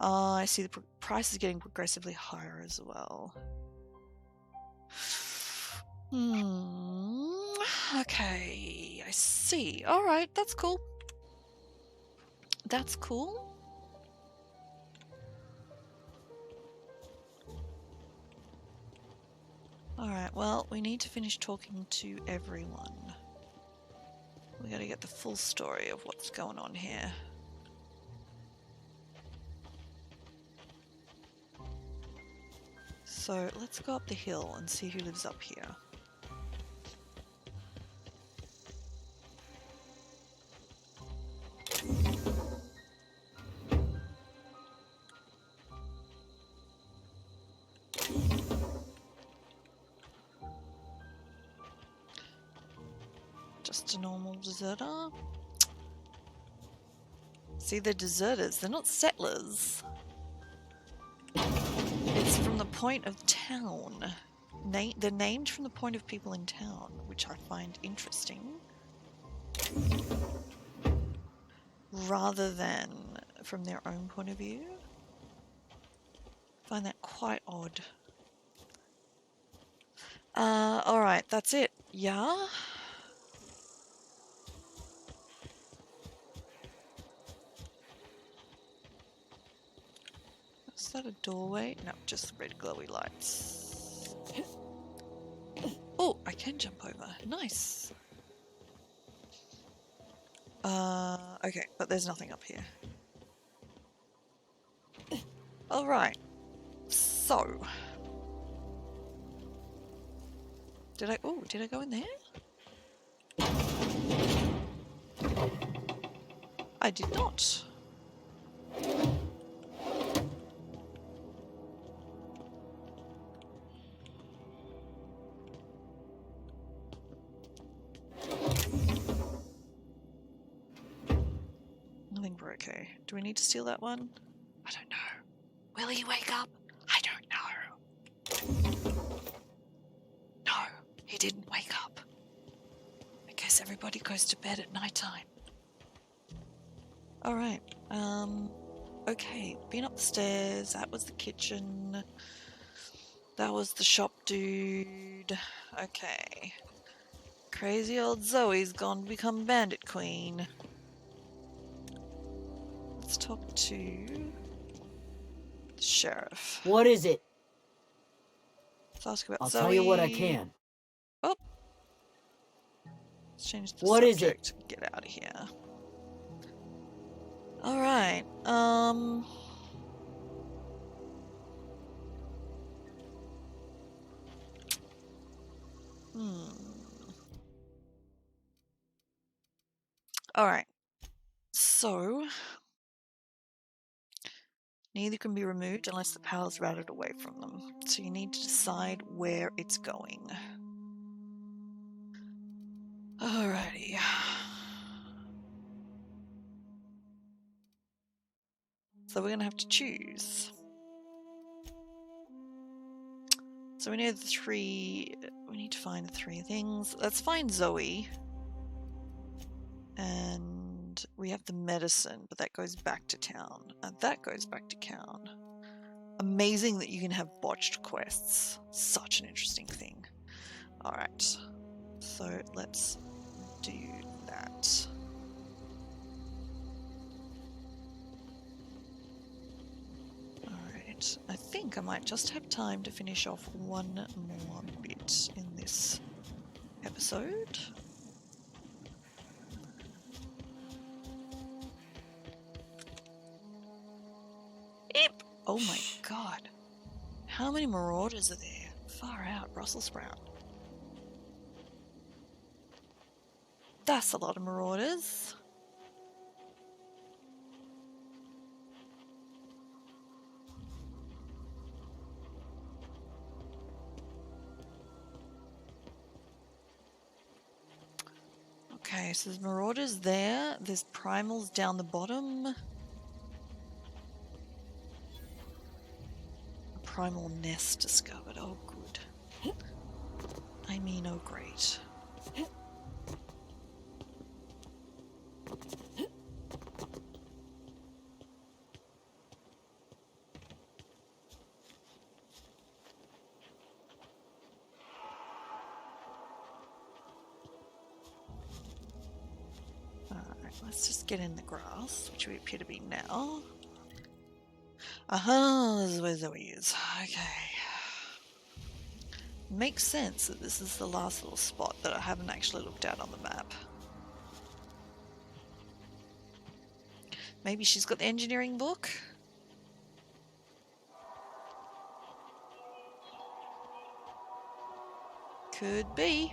I see the price is getting progressively higher as well. Okay, I see. Alright, that's cool. That's cool. Alright, well, we need to finish talking to everyone. We gotta get the full story of what's going on here. So let's go up the hill and see who lives up here. Just a normal deserter. See, they're deserters, they're not settlers. It's from the point of town. They're named from the point of people in town, which I find interesting. Rather than from their own point of view. I find that quite odd. Alright, that's it. Yeah? Is that a doorway? No, just red glowy lights. Oh, I can jump over. Nice. Okay, but there's nothing up here. Alright. So. Did I go in there? I did not. Nothing broke. Okay. Do we need to steal that one? I don't know. Will he wake up? I don't know. No, he didn't wake up. I guess everybody goes to bed at nighttime. Alright. Okay. Been up the stairs. That was the kitchen. That was the shop dude. Okay. Crazy old Zoe's gone to become bandit queen. Let's talk to the sheriff. What is it? Let's ask about I'll Zoe. tell you what I can. Oh. Let's change the What is subject. Get out of here. Alright. Alright. So, neither can be removed unless the power is routed away from them. So you need to decide where it's going. Alrighty. So we're going to have to choose. So we know the three... We need to find the three things. Let's find Zoe. And we have the medicine, but that goes back to town. And that goes back to town. Amazing that you can have botched quests. Such an interesting thing. Alright. So let's do that. Alright. I think I might just have time to finish off one more bit in this episode. Yep. Oh my god. How many marauders are there? Far out, Brussels sprout. That's a lot of marauders. Okay, so there's marauders there. There's primals down the bottom. A primal nest discovered. Oh, good. I mean, oh, great. Alright, let's just get in the grass, which we appear to be now. Aha, this is where Zoe is. Okay. Makes sense that this is the last little spot that I haven't actually looked at on the map. Maybe she's got the engineering book? Could be.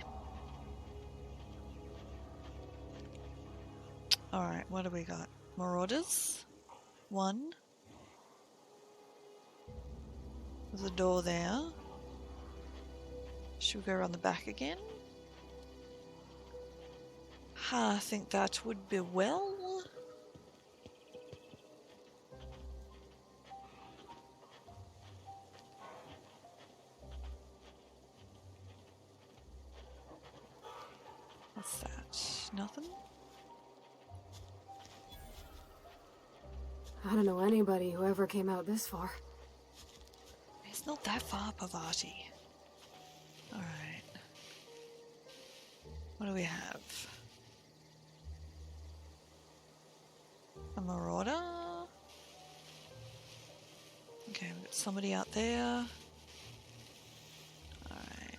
Alright, what do we got? Marauders? One. There's a door there. Should we go around the back again? I think that would be well. What's that? Nothing? I don't know anybody who ever came out this far. It's not that far, Pavati. Alright. What do we have? A marauder? Okay, we've got somebody out there. Alright.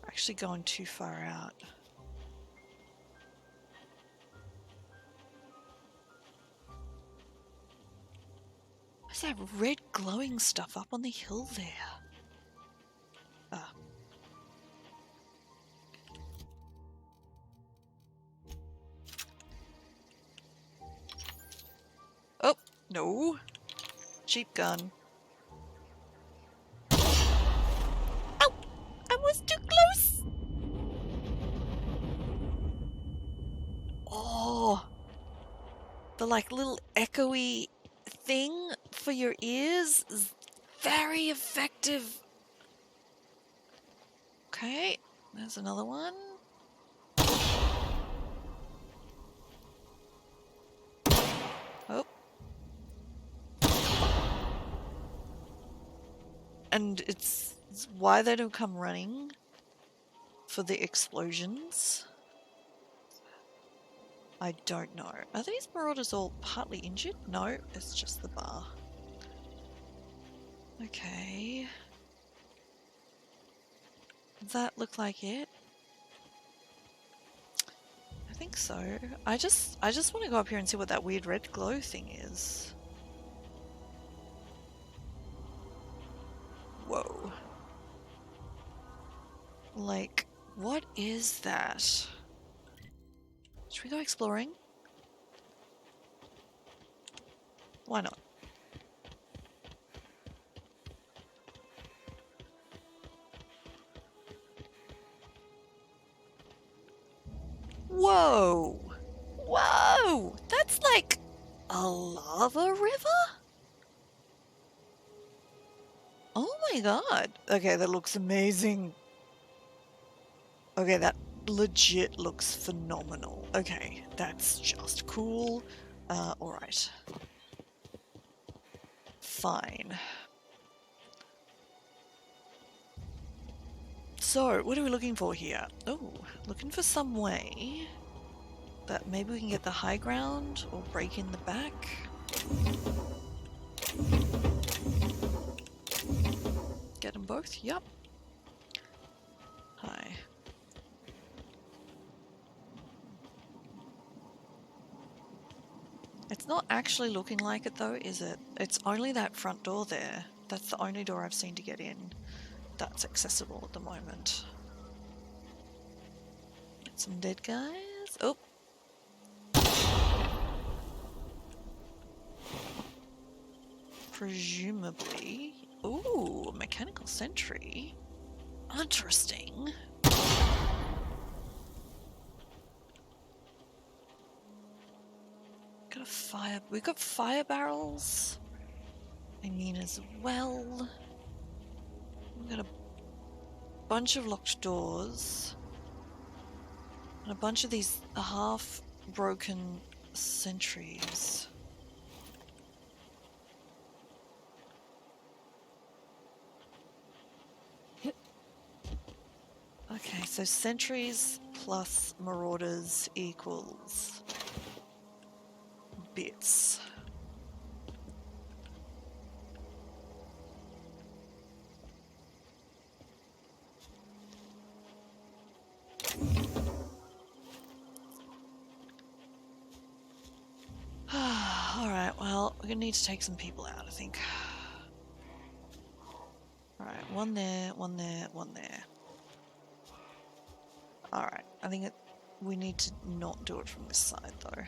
Actually going too far out. What's that red glowing stuff up on the hill there? Ah. Oh, no. Cheap gun. Ow! I was too close! Oh! The like little echoey thing for your ears is very effective. Okay, there's another one. Oh. And it's why they don't come running for the explosions. I don't know. Are these marauders all partly injured? No, it's just the bar. Okay. Does that look like it? I think so. I just want to go up here and see what that weird red glow thing is. Like, what is that? Should we go exploring? Why not? Whoa! Whoa! That's like a lava river? Oh my god. Okay, that looks amazing. Okay, that legit looks phenomenal. Okay, that's just cool. Alright. Fine. So, what are we looking for here? Oh, looking for some way that maybe we can get the high ground or break in the back. Get them both? Yep. Hi. It's not actually looking like it though, is it? It's only that front door there. That's the only door I've seen to get in that's accessible at the moment. Get some dead guys. Oh. Presumably. Ooh, mechanical sentry. Interesting. Got a fire. We've got fire barrels. I mean, as well. We've got a bunch of locked doors. And a bunch of these half broken sentries. Okay, so sentries plus marauders equals bits. Alright, well, we're gonna need to take some people out, I think. Alright, one there, one there, one there. Alright, I think we need to not do it from this side, though.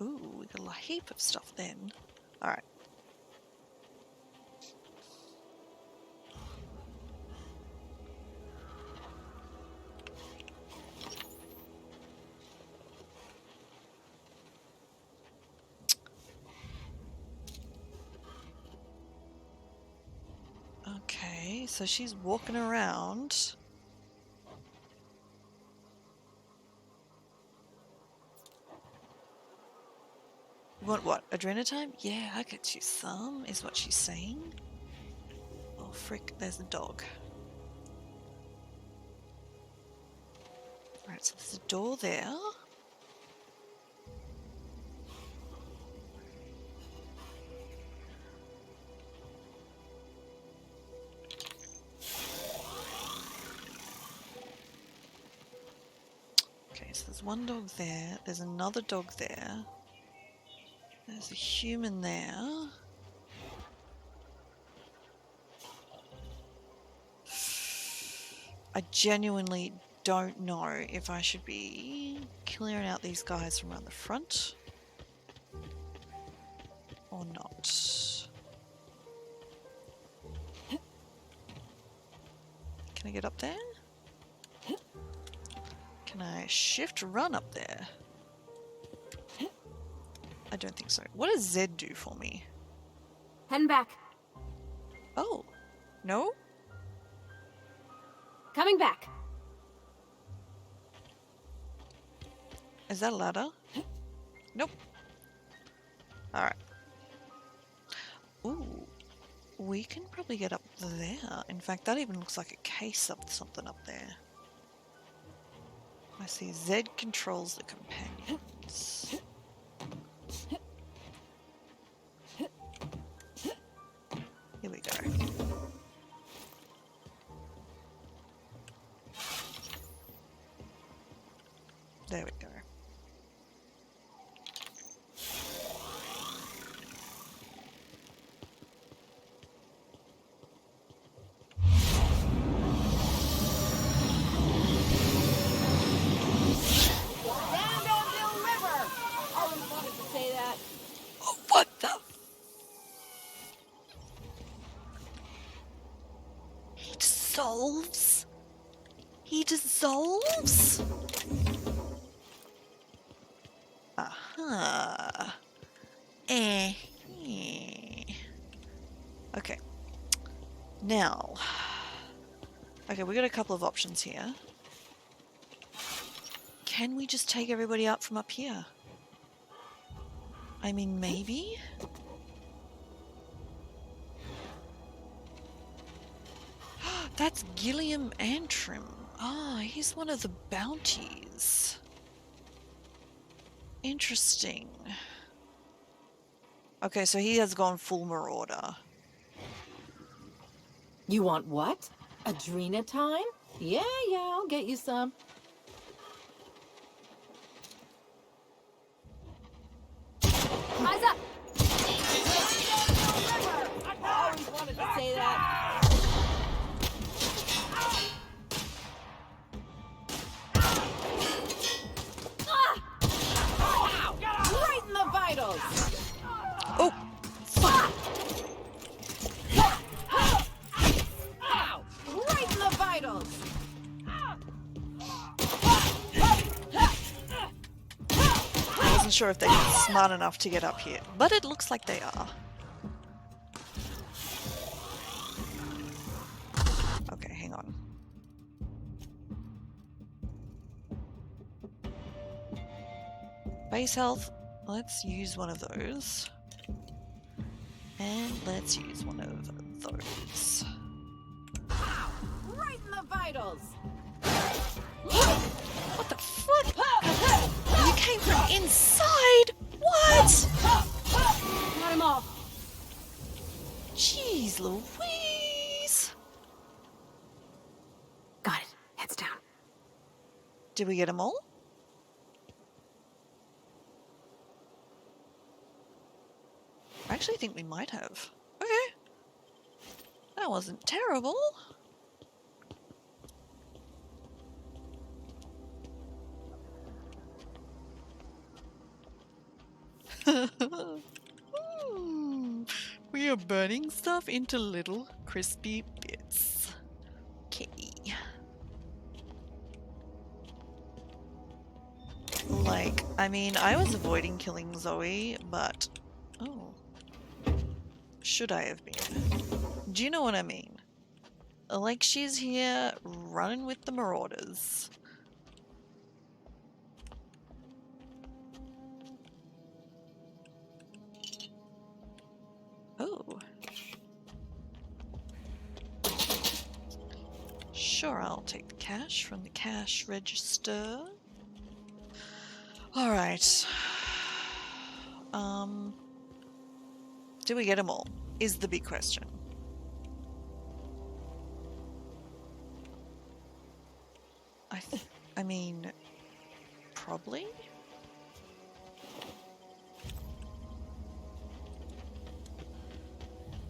Ooh, we got a heap of stuff then. Alright. Okay, so she's walking around. You want what? Adrenatime? Yeah, I get you some, is what she's saying. Oh, frick, there's a dog. Right, so there's a door there. Okay, so there's one dog there. There's another dog there. There's a human there. I genuinely don't know if I should be clearing out these guys from around the front or not. Can I get up there? Can I shift run up there? I don't think so. What does Z do for me? Heading back. Oh, no? Coming back. Is that a ladder? Nope. Alright. Ooh. We can probably get up there. In fact, that even looks like a case of something up there. I see Z controls the companions. Here we go. There we go. Stand and deliver! Always wanted to say that. Oh, what the? He dissolves? He dissolves? Uh-huh. Eh. Okay. Now. Okay, we got a couple of options here. Can we just take everybody out from up here? I mean, maybe? That's Gilliam Antrim. Ah, he's one of the bounties. Interesting. Okay, so he has gone full marauder. You want what? Adrena time? Yeah, I'll get you some. Eyes up! I always wanted to say that. Right in the vitals! Oh! Fuck! Right in the vitals! I wasn't sure if they're smart enough to get up here, but it looks like they are. Okay, hang on. Base health, let's use one of those. And let's use one of those. Right in the vitals! What the fuck? You came from inside? What? Got him all. Jeez Louise. Got it. Heads down. Did we get them all? I actually think we might have. Okay. That wasn't terrible. We are burning stuff into little crispy bits. Okay. Like, I mean, I was avoiding killing Zoe, but... Oh. Should I have been? Do you know what I mean? Like, she's here running with the marauders. Oh. Sure, I'll take the cash from the cash register. Alright. Do we get them all? Is the big question. I mean, probably?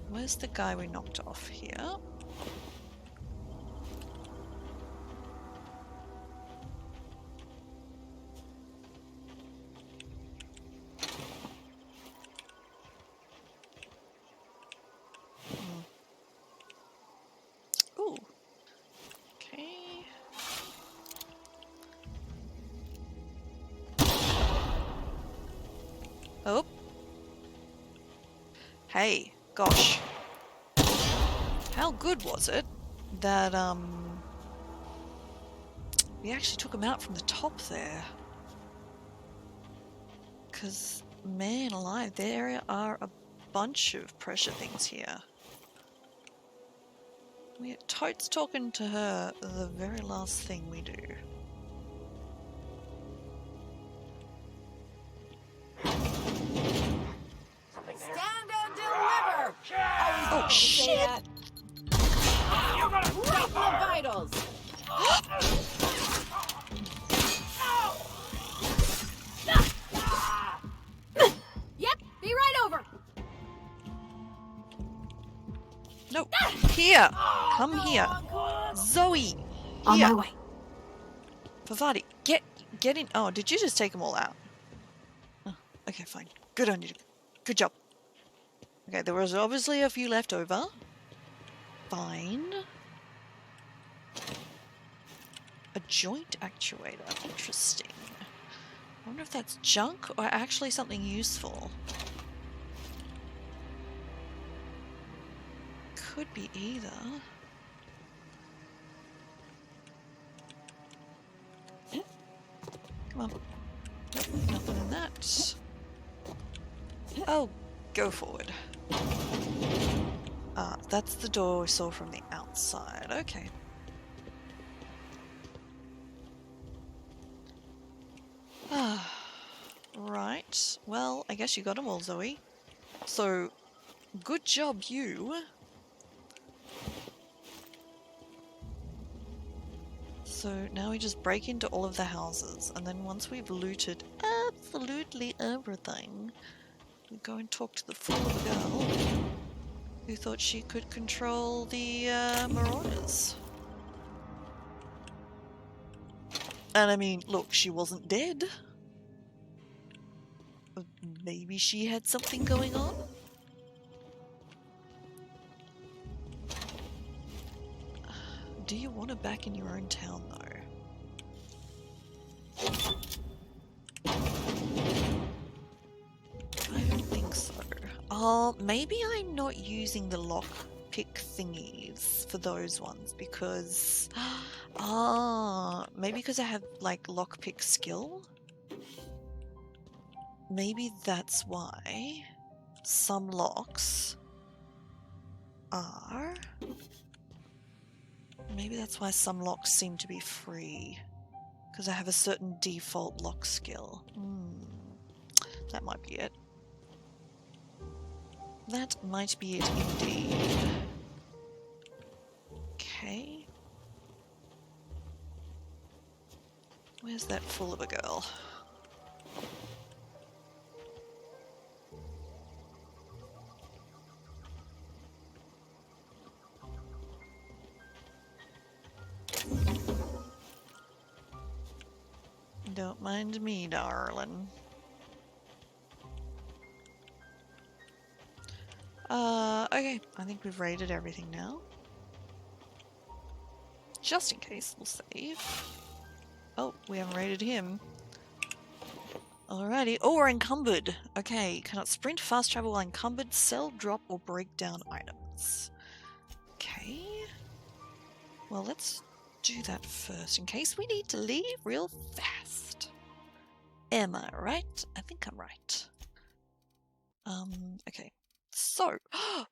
Where's the guy we knocked off here? Ooh. Okay. Oh. Hey, gosh. How good was it that, we actually took him out from the top there? Because, man alive, there are a bunch of pressure things here. We're totes talking to her the very last thing we do. Stand and deliver! Oh shit! Right in the vitals! Here! Come here. Zoe! On Here! my way. Pavati, get in. Oh, did you just take them all out? Oh, okay, fine. Good on you. Good job. Okay, there was obviously a few left over. Fine. A joint actuator. Interesting. I wonder if that's junk or actually something useful. Could be either. Come on. Nope, nothing in that. Oh, go forward. Ah, that's the door we saw from the outside. Okay. Ah, right. Well, I guess you got them all, Zoe. So, good job, you. So now we just break into all of the houses, and then once we've looted absolutely everything, we go and talk to the fool of a girl who thought she could control the marauders. And I mean, look, she wasn't dead. Maybe she had something going on? Do you want her back in your own town, though? I don't think so. Oh, maybe I'm not using the lockpick thingies for those ones because... maybe because I have, like, lockpick skill? Maybe that's why some locks are... Maybe that's why some locks seem to be free. Because I have a certain default lock skill. That might be it. That might be it indeed. Okay. Where's that fool of a girl? Don't mind me, darling. Okay. I think we've raided everything now. Just in case, we'll save. Oh, we haven't raided him. Alrighty. Oh, we're encumbered. Okay. Cannot sprint, fast travel while encumbered, sell, drop, or break down items. Okay. Well, let's do that first in case we need to leave real fast. Am I right? I think I'm right. Okay. So,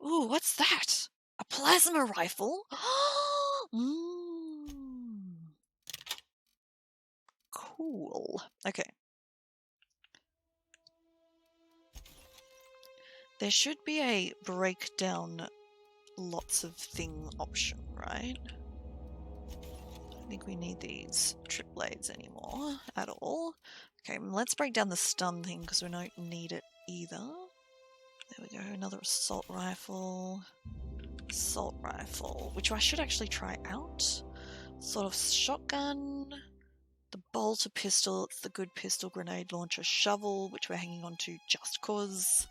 ooh, what's that? A plasma rifle? Cool. Okay. There should be a breakdown lots of thing option, right? I don't think we need these trip blades anymore at all. Okay, let's break down the stun thing because we don't need it either. There we go, another assault rifle, which I should actually try out. Sort of shotgun, the bolter pistol, it's the good pistol, grenade launcher, shovel, which we're hanging on to just cause.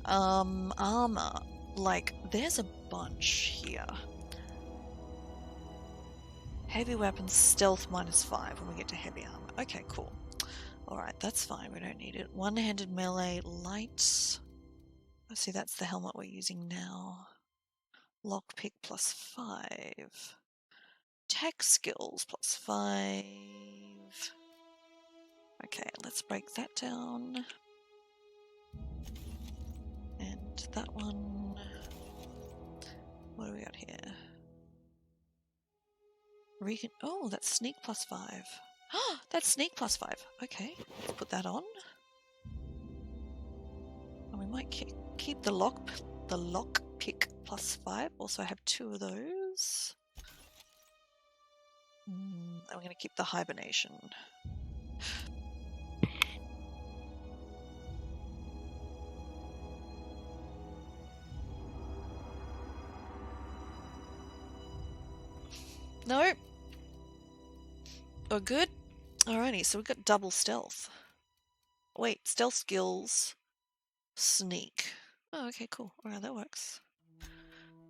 Armor, like there's a bunch here. Heavy weapons, stealth -5 when we get to heavy armor. Okay, cool. Alright, that's fine, we don't need it. One-handed melee, light. I see that's the helmet we're using now. Lockpick +5. Tech skills +5. Okay, let's break that down. And that one. What do we got here? Oh, that's sneak +5. That's sneak +5. Okay, let's put that on. And we might keep the lockpick +5. Also have 2 of those. I'm going to keep the hibernation. Oh, good. Alrighty, so we've got double stealth. Wait, stealth skills, sneak. Oh, okay, cool. Alright, that works.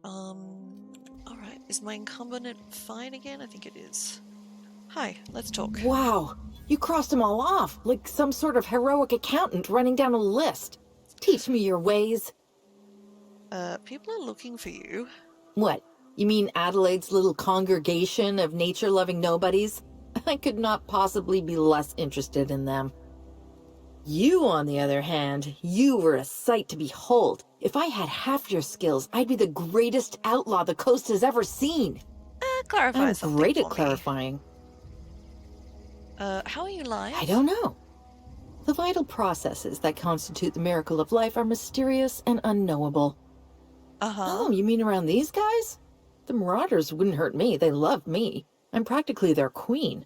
Alright. Is my incumbent fine again? I think it is. Hi, let's talk. Wow, you crossed them all off, like some sort of heroic accountant running down a list. Teach me your ways. People are looking for you. What? You mean Adelaide's little congregation of nature-loving nobodies? I could not possibly be less interested in them. You, on the other hand, you were a sight to behold. If I had half your skills, I'd be the greatest outlaw the coast has ever seen. Clarify I'm something great for at clarifying. How are you live? I don't know. The vital processes that constitute the miracle of life are mysterious and unknowable. Oh, you mean around these guys? The Marauders wouldn't hurt me. They love me. I'm practically their queen.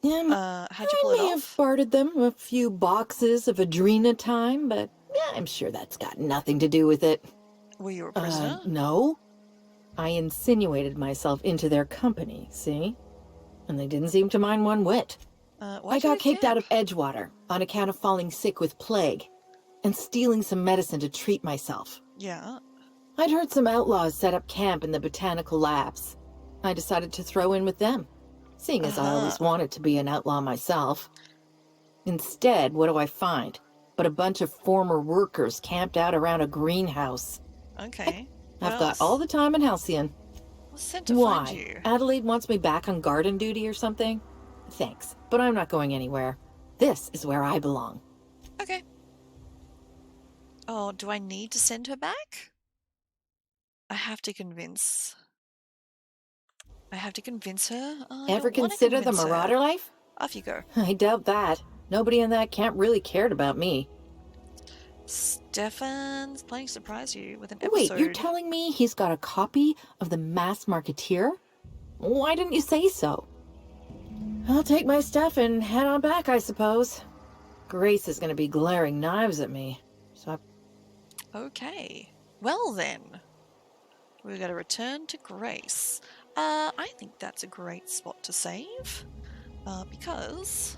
How'd you pull it I may off? have bartered them a few boxes of Adrena time, but I'm sure that's got nothing to do with it. Were you a prisoner? No. I insinuated myself into their company, see? And they didn't seem to mind one whit. I got kicked out of Edgewater on account of falling sick with plague and stealing some medicine to treat myself. Yeah. I'd heard some outlaws set up camp in the botanical labs. I decided to throw in with them, seeing as I always wanted to be an outlaw myself. Instead, what do I find? But a bunch of former workers camped out around a greenhouse. Okay. I've got all the time in Halcyon. Was sent to find you. Adelaide wants me back on garden duty or something? Thanks, but I'm not going anywhere. This is where I belong. Okay. Oh, do I need to send her back? I have to convince her. Ever consider the Marauder life? Off you go. I doubt that. Nobody in that camp really cared about me. Stefan's planning to surprise you with an episode. Wait, you're telling me he's got a copy of The Masked Marketeer? Why didn't you say so? I'll take my stuff and head on back, I suppose. Grace is going to be glaring knives at me, so Okay. Well then. We've got to return to Grace. I think that's a great spot to save. Because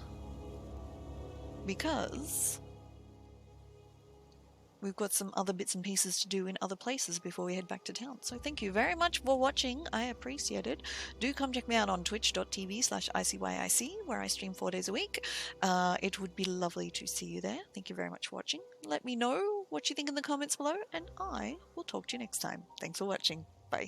we've got some other bits and pieces to do in other places before we head back to town. So thank you very much for watching. I appreciate it. Do come check me out on twitch.tv/ICYIC, where I stream 4 days a week. It would be lovely to see you there. Thank you very much for watching. Let me know what you think in the comments below, and I will talk to you next time. Thanks for watching. Bye.